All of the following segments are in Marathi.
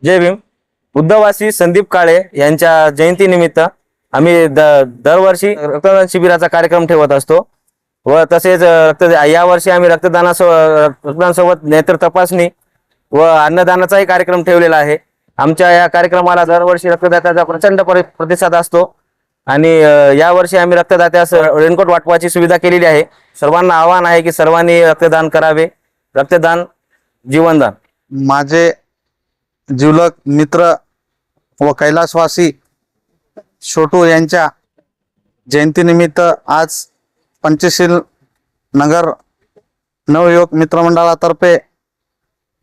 जय भीम। बुद्धवासी संदीप काळे यांच्या जयंतीनिमित्त आम्ही दरवर्षी रक्तदान शिबिराचा कार्यक्रम ठेवत असतो व तसेच यावर्षी आम्ही रक्तदानासोबत नेत्र तपासणी व अन्नदानाचाही कार्यक्रम ठेवलेला आहे। आमच्या या कार्यक्रमाला दरवर्षी रक्तदात्याचा प्रचंड प्रतिसाद असतो आणि यावर्षी आम्ही रक्तदात्यास रेनकोट वाटपाची सुविधा केलेली आहे। सर्वांना आवाहन आहे की सर्वांनी रक्तदान करावे। रक्तदान जीवनदान। माझे जिवलग मित्र व कैलासवासी छोटू यांच्या जयंतीनिमित्त आज पंचशील नगर नवयुवक मित्रमंडळातर्फे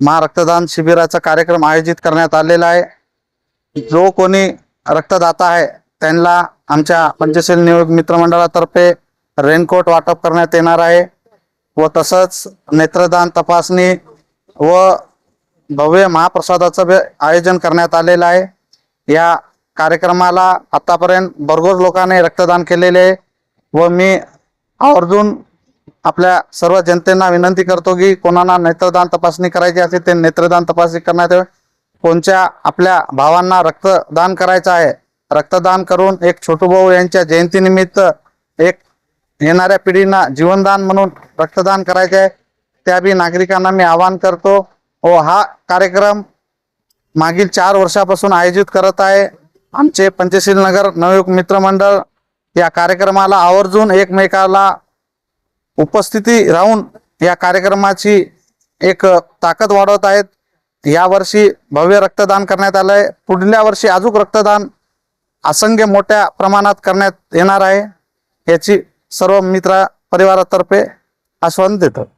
महारक्तदान शिबिराचा कार्यक्रम आयोजित करण्यात आलेला आहे। जो कोणी रक्तदाता आहे त्यांना आमच्या पंचशील नवयुवक मित्रमंडळातर्फे रेनकोट वाटप करण्यात येणार आहे व तसंच नेत्रदान तपासणी व भव्य महाप्रसादाचं आयोजन करण्यात आलेलं आहे। या कार्यक्रमाला आतापर्यंत भरघोस लोकांनी रक्तदान केलेले आहे व मी आवर्जून आपल्या सर्व जनतेला विनंती करतो की कोणाला नेत्रदान तपासणी करायची असेल ते नेत्रदान तपासणी करण्यात यावी। कोणत्या आपल्या भावांना रक्तदान करायचं आहे, रक्तदान करून एक छोटू भाऊ यांच्या जयंतीनिमित्त एक येणाऱ्या पिढींना जीवनदान म्हणून रक्तदान करायचे आहे, त्या बी नागरिकांना मी आवाहन करतो व हा कार्यक्रम मागील 4 वर्षापासून आयोजित करत आहे। आमचे पंचशील नगर नवयुवक मित्रमंडळ या कार्यक्रमाला आवर्जून एकमेकाला उपस्थिती राहून या कार्यक्रमाची एक ताकद वाढवत आहेत। यावर्षी भव्य रक्तदान करण्यात आलंय, पुढल्या वर्षी अजून रक्तदान असंख्य मोठ्या प्रमाणात करण्यात येणार आहे, याची सर्व मित्र परिवारातर्फे आश्वासन देतो।